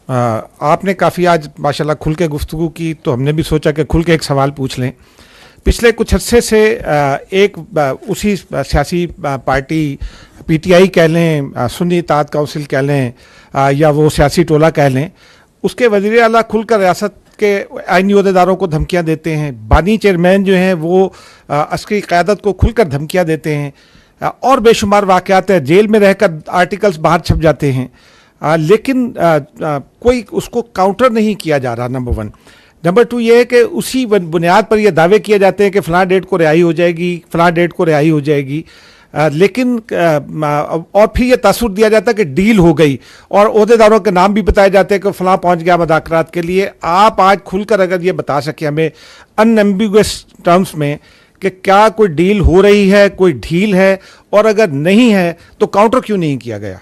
آپ نے کافی آج ماشاءاللہ کھل کے گفتگو کی، تو ہم نے بھی سوچا کہ کھل کے ایک سوال پوچھ لیں. پچھلے کچھ عرصے سے ایک اسی سیاسی پارٹی پی ٹی آئی کہہ لیں، سنی اتحاد کونسل کہہ لیں، یا وہ سیاسی ٹولہ کہہ لیں، اس کے وزیر اعلیٰ کھل کر ریاست کے آئینی عہدیداروں کو دھمکیاں دیتے ہیں. بانی چیئرمین جو ہیں وہ عسکری قیادت کو کھل کر دھمکیاں دیتے ہیں، اور بے شمار واقعات ہیں، جیل میں رہ کر آرٹیکلز باہر چھپ جاتے ہیں. لیکن کوئی اس کو کاؤنٹر نہیں کیا جا رہا. نمبر 1. نمبر 2 یہ ہے کہ اسی بنیاد پر یہ دعوے کیے جاتے ہیں کہ فلاں ڈیٹ کو رہائی ہو جائے گی، فلاں ڈیٹ کو رہائی ہو جائے گی، لیکن اور پھر یہ تاثر دیا جاتا ہے کہ ڈیل ہو گئی، اور عہدیداروں کے نام بھی بتائے جاتے ہیں کہ فلاں پہنچ گیا مذاکرات کے لیے. آپ آج کھل کر اگر یہ بتا سکیں ہمیں ان ایمبیگوس ٹرمز میں کہ کیا کوئی ڈیل ہو رہی ہے، کوئی ڈھیل ہے، اور اگر نہیں ہے تو کاؤنٹر کیوں نہیں کیا گیا؟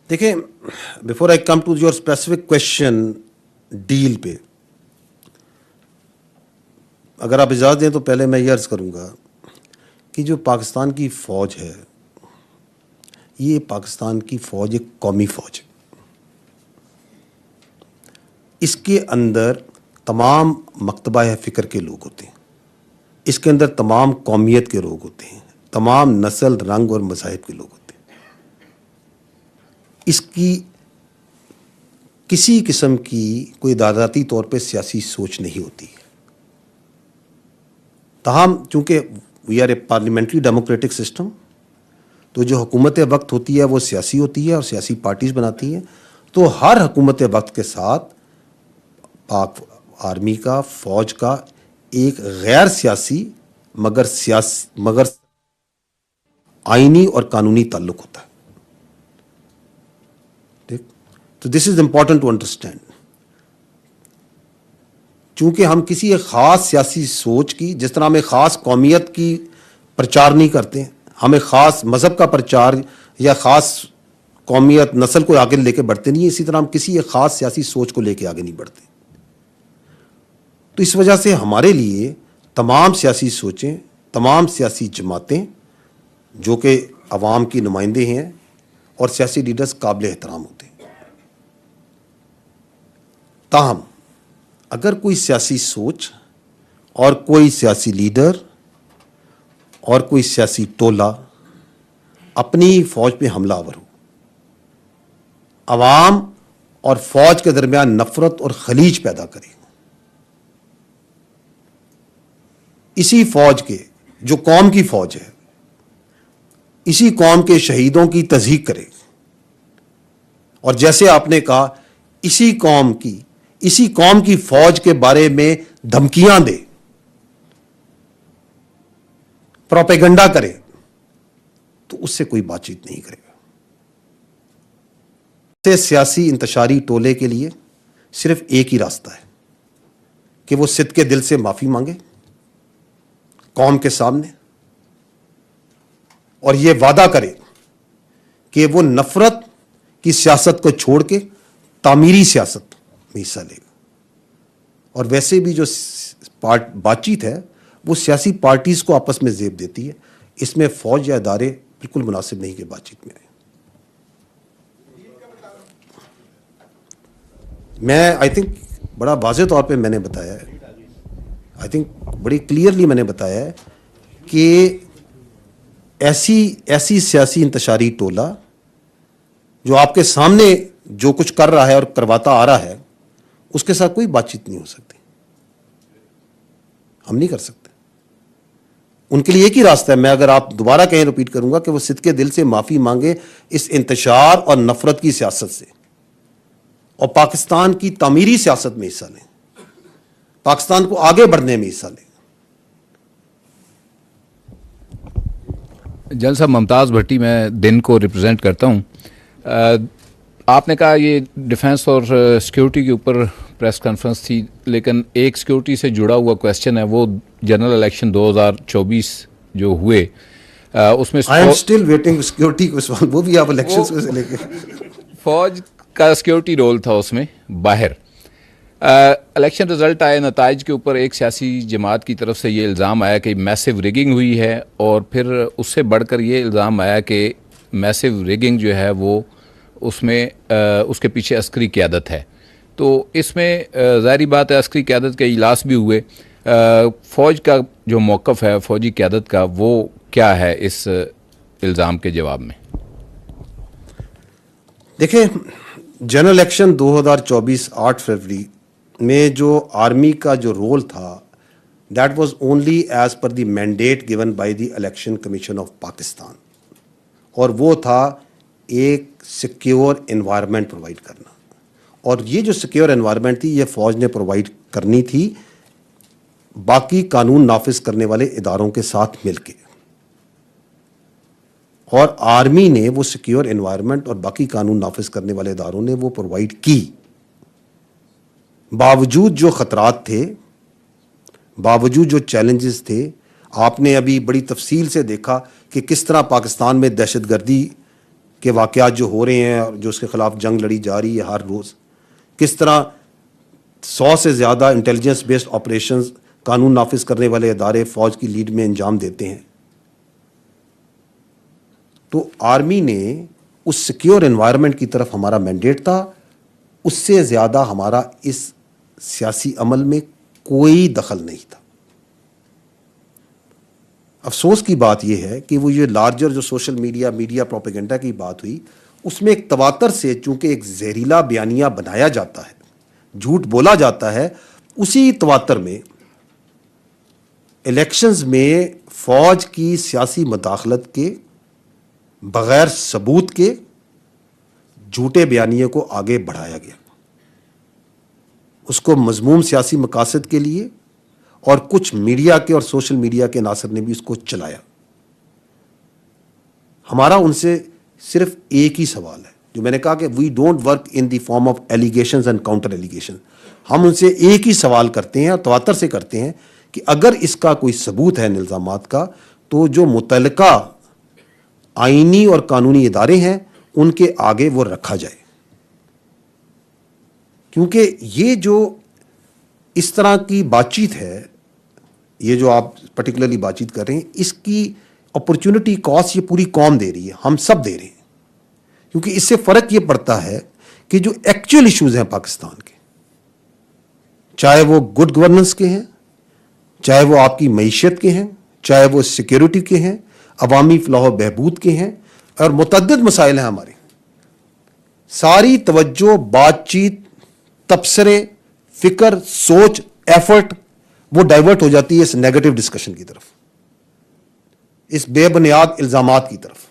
دیکھیں، before I come to your specific question ڈیل پہ، اگر آپ اجازت دیں تو پہلے میں یہ عرض کروں گا کہ جو پاکستان کی فوج ہے، یہ پاکستان کی فوج ایک قومی فوج ہے. اس کے اندر تمام مکتبہ فکر کے لوگ ہوتے ہیں، اس کے اندر تمام قومیت کے لوگ ہوتے ہیں، تمام نسل، رنگ اور مذاہب کے لوگ ہوتے ہیں. اس کی کسی قسم کی کوئی ذاتی طور پہ سیاسی سوچ نہیں ہوتی ہے. تاہم چونکہ we are a parliamentary democratic system, تو جو حکومت وقت ہوتی ہے وہ سیاسی ہوتی ہے اور سیاسی پارٹیز بناتی ہیں. تو ہر حکومت وقت کے ساتھ پاک آرمی کا، فوج کا ایک غیر سیاسی مگر آئینی اور قانونی تعلق ہوتا ہے. ٹھیک، تو دس از امپورٹنٹ ٹو انڈرسٹینڈ. چونکہ ہم کسی ایک خاص سیاسی سوچ کی، جس طرح ہمیں خاص قومیت کی پرچار نہیں کرتے، ہمیں خاص مذہب کا پرچار یا خاص قومیت نسل کو آگے لے کے بڑھتے نہیں ہیں، اسی طرح ہم کسی ایک خاص سیاسی سوچ کو لے کے آگے نہیں بڑھتے. تو اس وجہ سے ہمارے لیے تمام سیاسی سوچیں، تمام سیاسی جماعتیں جو کہ عوام کی نمائندے ہیں اور سیاسی لیڈرز قابل احترام ہوتے ہیں. تاہم اگر کوئی سیاسی سوچ اور کوئی سیاسی لیڈر اور کوئی سیاسی ٹولہ اپنی فوج پہ حملہ آور ہو، عوام اور فوج کے درمیان نفرت اور خلیج پیدا کرے، اسی فوج کے، جو قوم کی فوج ہے، اسی قوم کے شہیدوں کی تضحیک کرے، اور جیسے آپ نے کہا اسی قوم کی فوج کے بارے میں دھمکیاں دے، پروپیگنڈا کرے، تو اس سے کوئی بات چیت نہیں کرے گا. سیاسی انتشاری ٹولے کے لیے صرف ایک ہی راستہ ہے کہ وہ صدقے دل سے معافی مانگے قوم کے سامنے، اور یہ وعدہ کرے کہ وہ نفرت کی سیاست کو چھوڑ کے تعمیری سیاست میں حصہ لے گا. اور ویسے بھی جو بات چیت ہے وہ سیاسی پارٹیز کو آپس میں زیب دیتی ہے، اس میں فوج یا ادارے بالکل مناسب نہیں کہ بات چیت میں آئے. میں آئی تھنک بڑا واضح طور پہ میں نے بتایا ہے، آئی تھنک بڑی کلیئرلی میں نے بتایا ہے کہ ایسی سیاسی انتشاری ٹولہ جو آپ کے سامنے جو کچھ کر رہا ہے اور کرواتا آ رہا ہے، اس کے ساتھ کوئی بات چیت نہیں ہو سکتی. ہم نہیں کر سکتے. ان کے لیے ایک ہی راستہ ہے، میں اگر آپ دوبارہ کہیں ریپیٹ کروں گا، کہ وہ صدقے دل سے معافی مانگے اس انتشار اور نفرت کی سیاست سے، اور پاکستان کی تعمیری سیاست میں حصہ لیں، پاکستان کو آگے بڑھنے میں حصہ لیں. جنرل صاحب، ممتاز بھٹی میں دن کو ریپرزینٹ کرتا ہوں. آپ نے کہا یہ ڈیفنس اور سیکیورٹی کے اوپر پریس کانفرنس تھی، لیکن ایک سیکیورٹی سے جڑا ہوا کویسچن ہے، وہ جنرل الیکشن 2024 جو ہوئے اس میں I am still waiting security کو، وہ بھی آپ الیکشن سے لے کے فوج کا سیکیورٹی رول تھا اس میں باہر. الیکشن رزلٹ آئے، نتائج کے اوپر ایک سیاسی جماعت کی طرف سے یہ الزام آیا کہ میسو ریگنگ ہوئی ہے، اور پھر اس سے بڑھ کر یہ الزام آیا کہ میسو ریگنگ جو ہے وہ اس میں اس کے پیچھے عسکری قیادت ہے. تو اس میں ظاہری بات ہے عسکری قیادت کے اجلاس بھی ہوئے. فوج کا جو موقف ہے فوجی قیادت کا وہ کیا ہے اس الزام کے جواب میں؟ دیکھیں جنرل الیکشن 2024 8 فروری میں جو آرمی کا جو رول تھا that was only as per the mandate given by the election commission of Pakistan, اور وہ تھا ایک سیکیور انوائرمنٹ پرووائڈ کرنا. اور یہ جو سیکیور انوائرمنٹ تھی یہ فوج نے پرووائڈ کرنی تھی باقی قانون نافذ کرنے والے اداروں کے ساتھ مل کے, اور آرمی نے وہ سیکیور انوائرمنٹ اور باقی قانون نافذ کرنے والے اداروں نے وہ پرووائڈ کی. باوجود جو خطرات تھے, باوجود جو چیلنجز تھے, آپ نے ابھی بڑی تفصیل سے دیکھا کہ کس طرح پاکستان میں دہشت گردی کے واقعات جو ہو رہے ہیں اور جو اس کے خلاف جنگ لڑی جا رہی ہے ہر روز, کس طرح 100 سے زیادہ انٹیلیجنس بیسڈ آپریشنز قانون نافذ کرنے والے ادارے فوج کی لیڈ میں انجام دیتے ہیں. تو آرمی نے اس سیکیور انوائرمنٹ کی طرف ہمارا مینڈیٹ تھا, اس سے زیادہ ہمارا اس سیاسی عمل میں کوئی دخل نہیں تھا. افسوس کی بات یہ ہے کہ وہ یہ لارجر جو سوشل میڈیا پروپیگنڈا کی بات ہوئی, اس میں ایک تواتر سے چونکہ ایک زہریلا بیانیہ بنایا جاتا ہے, جھوٹ بولا جاتا ہے, اسی تواتر میں الیکشنز میں فوج کی سیاسی مداخلت کے بغیر ثبوت کے جھوٹے بیانیے کو آگے بڑھایا گیا, اس کو مذموم سیاسی مقاصد کے لیے, اور کچھ میڈیا کے اور سوشل میڈیا کے عناصر نے بھی اس کو چلایا. ہمارا ان سے صرف ایک ہی سوال ہے جو میں نے کہا کہ we don't work in the form of allegations and counter allegation. ہم ان سے ایک ہی سوال کرتے ہیں اور تواتر سے کرتے ہیں کہ اگر اس کا کوئی ثبوت ہے ان الزامات کا تو جو متعلقہ آئینی اور قانونی ادارے ہیں ان کے آگے وہ رکھا جائے. کیونکہ یہ جو اس طرح کی بات چیت ہے, یہ جو آپ پرٹیکولرلی بات چیت کر رہے ہیں, اس کی اپرچونٹی کاسٹ یہ پوری قوم دے رہی ہے, ہم سب دے رہے ہیں. کیونکہ اس سے فرق یہ پڑتا ہے کہ جو ایکچوئل ایشوز ہیں پاکستان کے, چاہے وہ گڈ گورننس کے ہیں, چاہے وہ آپ کی معیشت کے ہیں, چاہے وہ سیکیورٹی کے ہیں, عوامی فلاح و بہبود کے ہیں, اور متعدد مسائل ہیں ہمارے, ساری توجہ بات چیت, تبصرے, فکر, سوچ, ایفرٹ وہ ڈائیورٹ ہو جاتی ہے اس نیگیٹو ڈسکشن کی طرف, اس بے بنیاد الزامات کی طرف.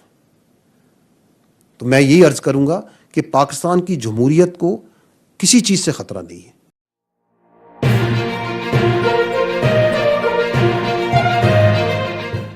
تو میں یہی عرض کروں گا کہ پاکستان کی جمہوریت کو کسی چیز سے خطرہ نہیں ہے.